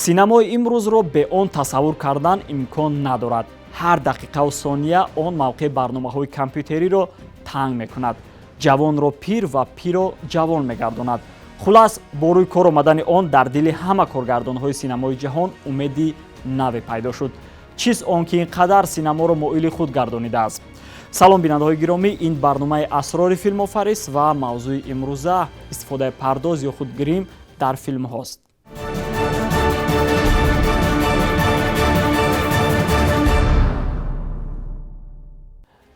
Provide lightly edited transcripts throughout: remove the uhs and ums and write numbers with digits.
синамои имрӯзро бе он тасаввур кардан имкон надорад. ҳар дақиқаву сония он мавқеъ барномаҳои компютериро танг мекунад, ҷавонро пир ва пирро ҷавон мегардонад. хулас бо рӯи кор омадани он дар дили ҳама коргардонҳои синамои ҷаҳон умеди наве пайдо шуд. чист он ки ин қадар синаморо моили худ гардонидааст? салом бинандаҳои гиромӣ, ин барномаи асрори филмофарис ва мавзӯи имрӯза истифодаи пардоз ё худ грим дар филмҳост.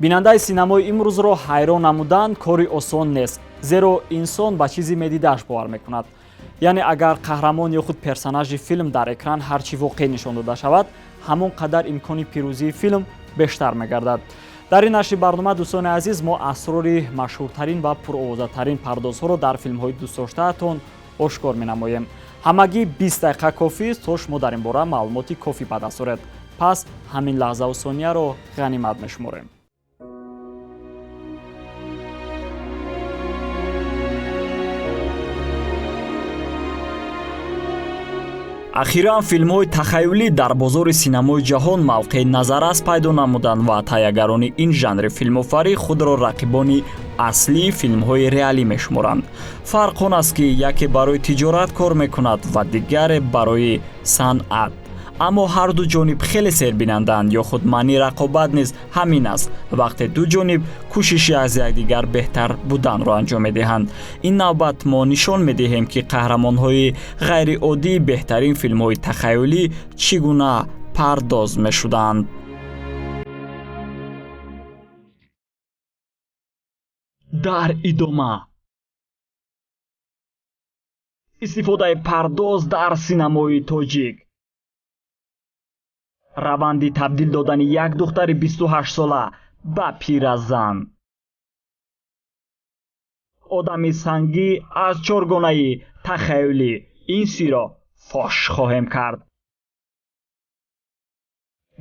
бинандаи синамои имрӯзро ҳайрон намудан кори осон нест, зеро инсон ба чизи медидааш бовар мекунад. яъне агар қаҳрамон ё худ персонажи филм дар экран ҳарчи воқеъ нишон дода шавад, ҳамон қадар имкони пирӯзии филм бештар мегардад. дар ин нашри барнома дӯстони азиз, мо асрори машҳуртарин ва пуровозатарин пардозҳоро дар филмҳои дӯстдоштаатон ошкор менамоем. ҳамагӣ 20 дақиқа кофист то шумо дар ин бора маълумоти кофӣ ба даст оред. пас ҳамин лаҳзаву сонияро ғанимат мешуморем. ахиран филмҳои тахайюлӣ дар бозори синамои ҷаҳон мавқеъи назаррас пайдо намуданд ва тайягарони ин жанри филмофарӣ худро рақибони аслии филмҳои реалӣ мешуморанд. фарқ он аст ки яке барои тиҷорат кор мекунад ва дигаре барои санъат. аммо ҳар ду ҷониб хеле сербинандаанд, ё худ маънии рақобат низ ҳамин аст. вақте ду ҷониб кӯшиши аз якдигар беҳтар буданро анҷом медиҳанд. ин навбат мо нишон медиҳем ки қаҳрамонҳои ғайриоддии беҳтарин филмҳои тахайюлӣ чӣ гуна пардоз мешуданд. дар идома истифодаи пардоз дар синамои тоҷик. раванди табдил додани як духтари 28 сола ба пиразан. одами сангӣ аз чоргонаи тахайюлӣ. ин сирро фош хоҳем кард.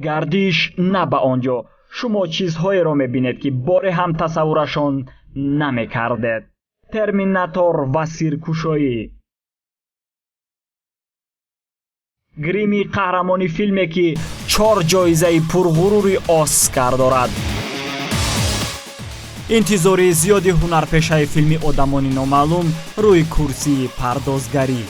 гардиш на ба он ҷо. шумо чизҳоеро мебинед ки боре ҳам тасаввурашон намекардед. терминатор ва сиркушоӣ. грими қаҳрамони филме ки 4 ҷоизаи пурғурури Оскар дорад. интизори зиёди ҳунарпешаи филми одамони номаълум рӯи курсии пардозгарӣ.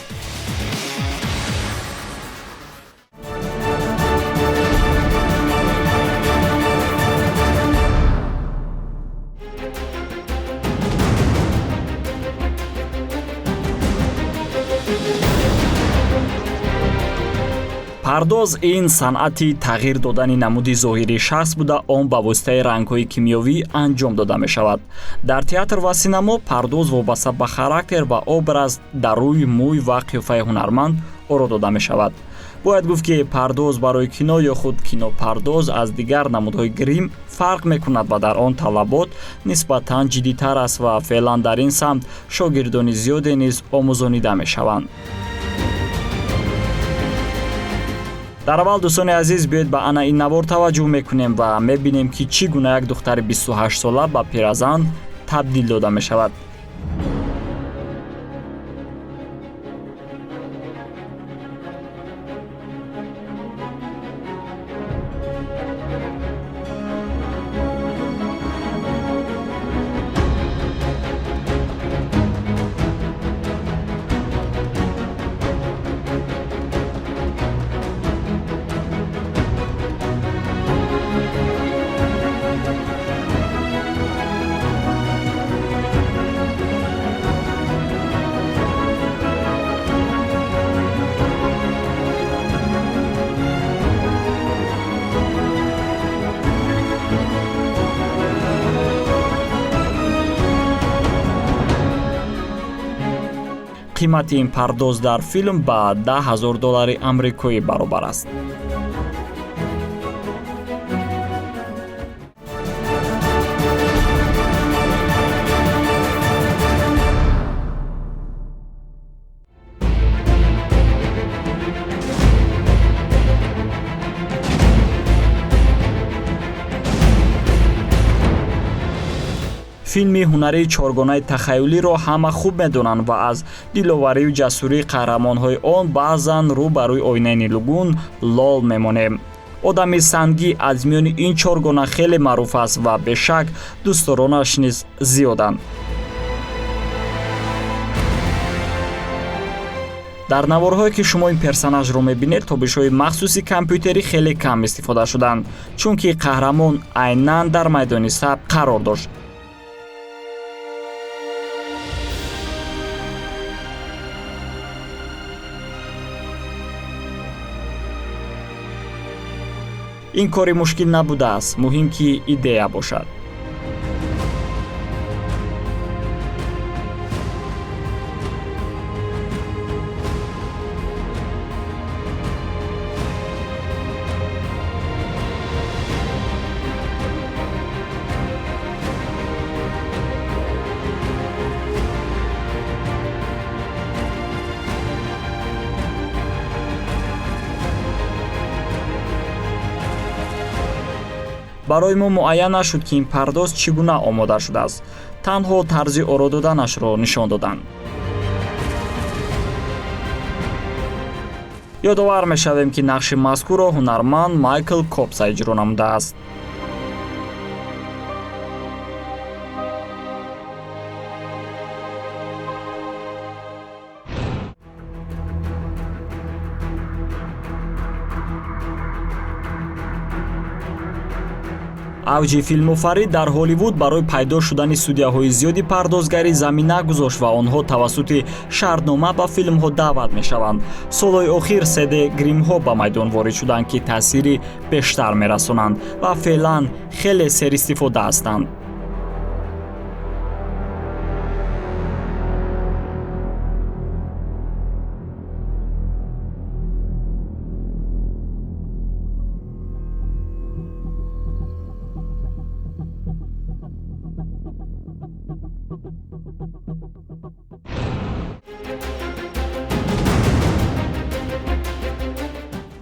пардоз ин санъати тағйир додани намуди зоҳирии шахс буда он ба воситаи рангҳои кимиёвӣ анҷом дода мешавад. дар театр ва синамо пардоз вобаста ба характер ва образ дар рӯи мӯй ва қиёфаи ҳунарманд оро дода мешавад. бояд гуфт ки пардоз барои кино ё худ кинопардоз аз дигар намудҳои грим фарқ мекунад ва дар он талабот нисбатан ҷиддитар аст ва феълан дар ин самт шогирдони зиёде низ омӯзонида мешаванд. дар аввал дӯстони азиз, биёед ба ана ин навор таваҷҷӯҳ мекунем ва мебинем ки чӣ гуна як духтари 28 сола ба пиразан табдил дода мешавад. қимати ин пардоз дар филм ба $10,000 амрикоӣ баробар аст. филми ҳунарии чоргонаи тахайюлиро ҳама хуб медонанд ва аз диловарию ҷасурии қаҳрамонҳои он баъзан рӯ ба рӯи оинаи нилугун лол мемонем. одами сангӣ аз миёни ин чоргона хеле маъруф аст ва бешак дӯстдоронаш низ зиёданд. дар наворҳое ки шумо ин персонажро мебинед тобишҳои махсуси компютерӣ хеле кам истифода шуданд, чунки қаҳрамон айнан дар майдони саб қарор дошт. ин кори мушкил набудааст, муҳим ки идея бошад. барои мо муайян нашуд ки ин пардоз чӣ гуна омода шудааст. танҳо тарзи оро доданашро нишон доданд. ёдовар мешавем ки нақши мазкурро ҳунарманд Майкл Копса иҷро намудааст. авҷи филмофарӣ дар Ҳолливуд барои пайдо шудани студияҳои зиёди пардозгарӣ замина гузошт ва онҳо тавассути шартнома ба филмҳо даъват мешаванд. солҳои охир 3D гримҳо ба майдон ворид шуданд ки таъсири бештар мерасонанд ва феълан хеле серистифода ҳастанд.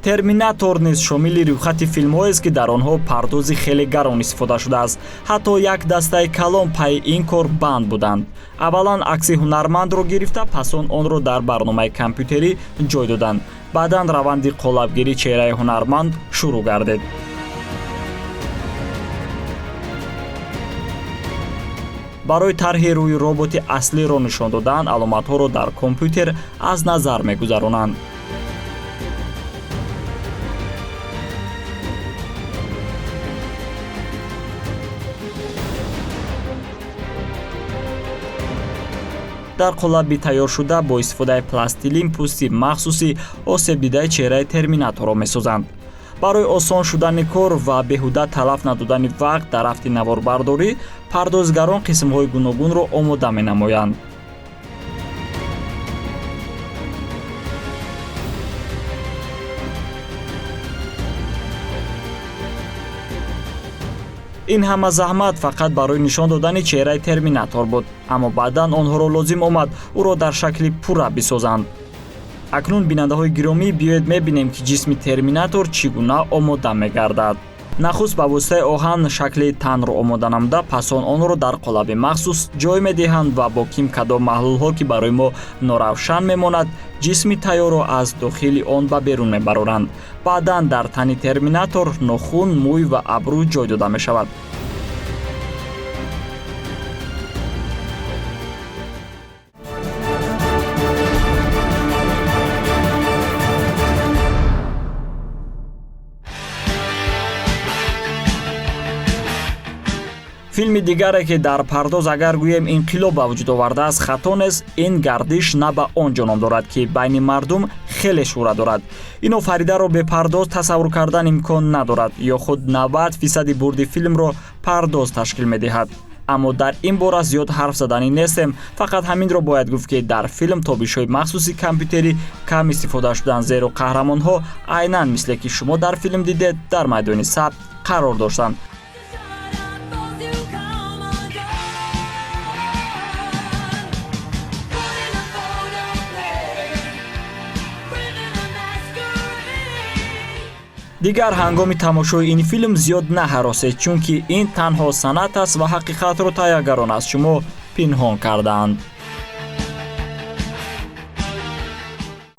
терминатор низ шомили рӯйхати филмҳоест ки дар онҳо пардози хеле гарон истифода шудааст. ҳатто як дастаи калон пайи ин кор банд буданд. аввалан акси ҳунармандро гирифта, пасон онро дар барномаи компютерӣ ҷой доданд. баъдан раванди қолабгирии чеҳраи ҳунарманд шурӯъ гардид. барои тарҳи рӯи роботи аслиро нишон додан, аломатҳоро дар компютер аз назар мегузаронанд. дар қолаби тайёршуда бо истифодаи пластилин пӯсти махсуси осебдидаи чеҳраи терминаторро месозанд. барои осон шудани кор ва беҳуда талаф надодани вақт дар рафти наворбардорӣ, пардозгарон қисмҳои гуногунро омода менамоянд. ин ҳама заҳмат фақат барои нишон додани чеҳраи терминатор буд, аммо баъдан онҳоро лозим омад ӯро дар шакли пурра бисозанд. акнун бинандаҳои гиромӣ, биёед мебинем ки ҷисми терминатор чӣ гуна омода мегардад. нахуст ба воситаи оҳан шакли танро омода намуда, пасон онро дар қолаби махсус ҷой медиҳанд ва бо ким-кадом маҳлулҳо ки барои мо норавшан мемонад, ҷисми тайёрро аз дохили он ба берун мебаронанд. баъдан дар тани терминатор нохун, мӯй ва абрӯ ҷой дода мешавад. филми дигаре ки дар пардоз агар гӯем инқилоб ба вуҷуд овардааст, хато нест. ин гардиш на ба он ҷо ном дорад ки байни мардум хеле шӯҳрат дорад. ин офаридаро бепардоз тасаввур кардан имкон надорад, ё худ 90% бурди филмро пардоз ташкил медиҳад. аммо дар ин бора зиёд ҳарф заданӣ нестем. фақат ҳаминро бояд гуфт ки дар филм тобишҳои махсуси компютерӣ кам истифода шуданд, зеро қаҳрамонҳо айнан мисле ки шумо дар филм дидед дар майдони сабт қарор доштанд. дигар ҳангоми тамошои ин филм зиёд наҳаросед, чунки ин танҳо санъат аст ва ҳақиқатро тайягарон аз шумо пинҳон кардаанд.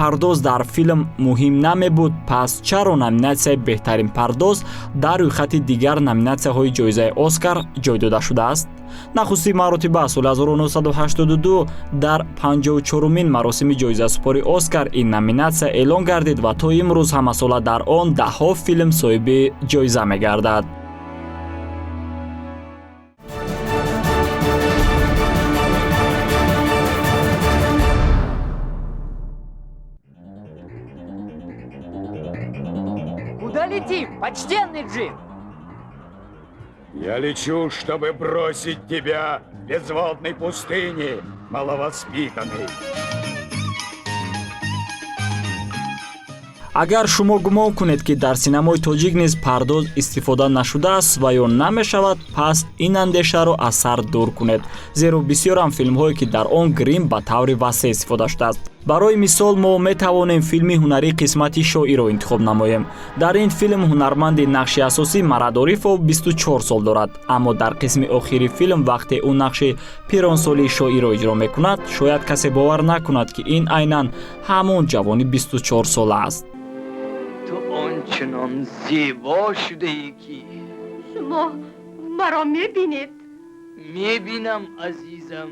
пардоз дар филм муҳим намебуд, пас чаро номинатсияи беҳтарин пардоз дар рӯйхати дигар номинатсияҳои ҷоизаи Оскар ҷой дода шудааст? нахустин маротиба соли 1982 дар 54-умин маросими ҷоизасупори Оскар ин номинатсия эълон гардид ва то имрӯз ҳамасола дар он даҳҳо филм соҳиби ҷоиза мегардад. Куда летим, почтенный Джим? Я лечу, чтобы бросить тебя в безводной пустыне, маловоспитанный. агар шумо гумон кунед ки дар синамои тоҷик низ пардоз истифода нашудааст ва ё намешавад, пас ин андешаро аз сар дур кунед, зеро бисёрам филмҳое ки дар он грим ба таври васеъ истифода шудааст. барои мисол мо метавонем филми ҳунарӣ қисмати шоиро интихоб намоем. дар ин филм ҳунарманди нақши асосӣ Марад Орифов 24 сол дорад, аммо дар қисми охири филм вақте ӯ нақши пиронсоли шоиро иҷро мекунад, шояд касе бовар накунад ки ин айнан ҳамон ҷавони 24 сола аст. تو آنچنان زیبا شده ای که شما مرا میبینید؟ میبینم عزیزم.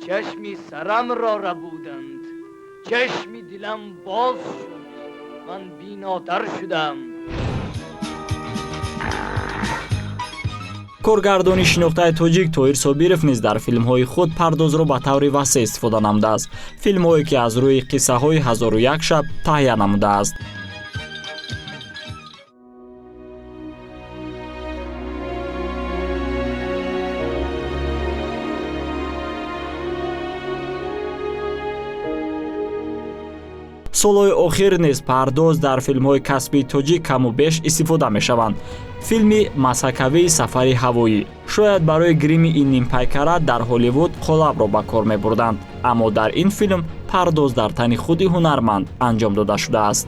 چشمی سرم را ربودند، چشمی دلم باز شد، من بیناتر شدم. коргардони шинохтаи тоҷик Тоҳир Собиров низ дар филмҳои худ пардозро ба таври васеъ истифода намудааст, филмҳое ки аз рӯи қиссаҳои 1001 шаб таҳия намудааст. солҳои охир низ пардоз дар филмҳои касбии тоҷик каму беш истифода мешаванд. филми Масакавии сафари ҳавоӣ шояд барои грими ин нимпайкара дар Ҳолливуд қолабро ба кор мебурданд, аммо дар ин филм пардоз дар тани худи ҳунарманд анҷом дода шудааст.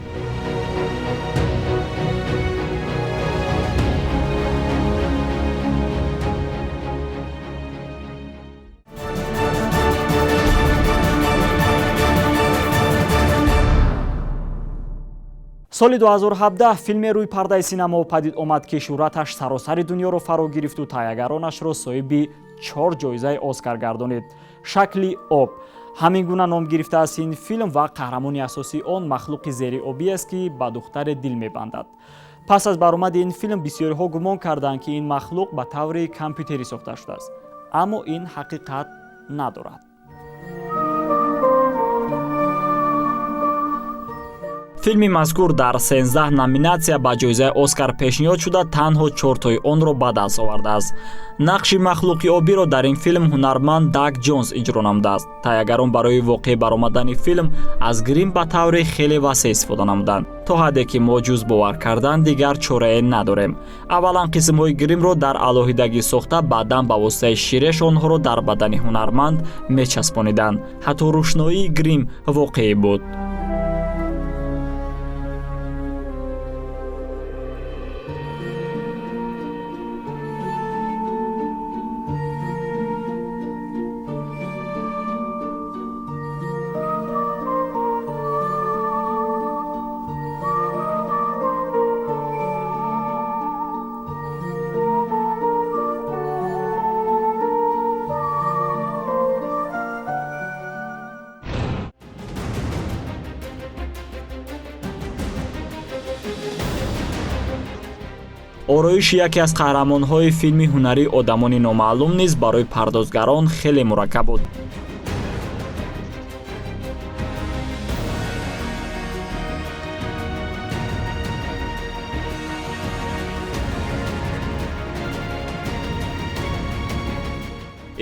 соли 2017 филме рӯи пардаи синамо падид омад ки шӯҳраташ саросари дунёро фаро гирифту тайягаронашро соҳиби 4 ҷоизаи Оскар гардонид. Шакли об ҳамин гуна ном гирифтааст ин филм ва қаҳрамони асосии он махлуқи зериобӣ аст ки ба духтаре дил мебандад. пас аз баромади ин филм бисёриҳо гумон карданд ки ин махлуқ ба таври компютерӣ сохта шудааст, аммо ин ҳақиқат надорад. филми мазкур дар 13 номинатсия ба ҷоизаи Оскар пешниҳод шуда, танҳо 4тои онро ба даст овардааст. нақши махлуқи обиро дар ин филм ҳунарманд Даг Ҷонс иҷро намудааст. тайягарон барои воқеъ баромадани филм аз грим ба таври хеле васеъ истифода намуданд. то ҳадде ки мо ҷуз бовар кардан дигар чорае надорем. аввалан қисмҳои гримро дар алоҳидагӣ сохта, баъдан ба воситаи ширеш онҳоро дар бадани ҳунарманд мечаспониданд. ҳатто рӯшноии грим воқеӣ буд. ороиши яке аз қаҳрамонҳои филми ҳунарӣ Одамони номаълум низ барои пардозгарон хеле мураккаб буд.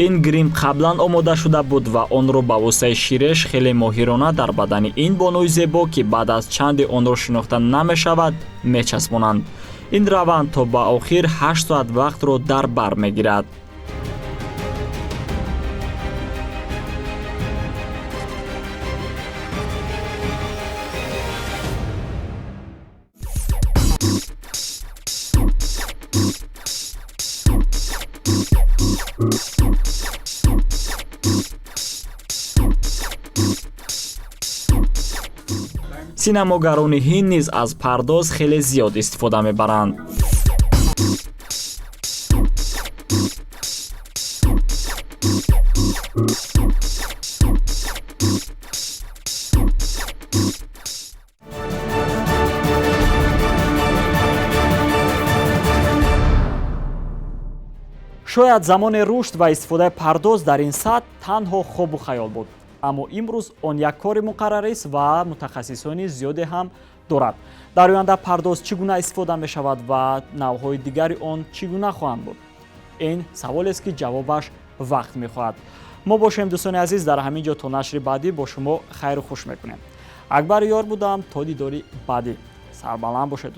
ин грим қаблан омода шуда буд ва онро ба воситаи ширеш хеле моҳирона дар бадани ин бонуи зебо, ки баъд аз чанде онро шинохта намешавад, мечаспонанд. ин раванд то ба охир 8 соат вақтро дар бар мегирад. синамогарони ҳинд низ аз пардоз хеле зиёд истифода мебаранд. шояд замони рушд ва истифодаи пардоз дар ин сатҳ танҳо хобу хаёл буд, аммо имрӯз он як кори муқаррарист ва мутахассисони зиёде ҳам дорад. дар оянда пардоз чӣ гуна истифода мешавад ва навъҳои дигари он чӣ гуна хоҳанд буд? ин саволест ки ҷавобаш вақт мехоҳад. мо бошем дӯстони азиз, дар ҳамин ҷо то нашри баъдӣ бо шумо хайру хуш мекунем. акбар ёр будам, то дидори баъдӣ. сарбаланд бошед.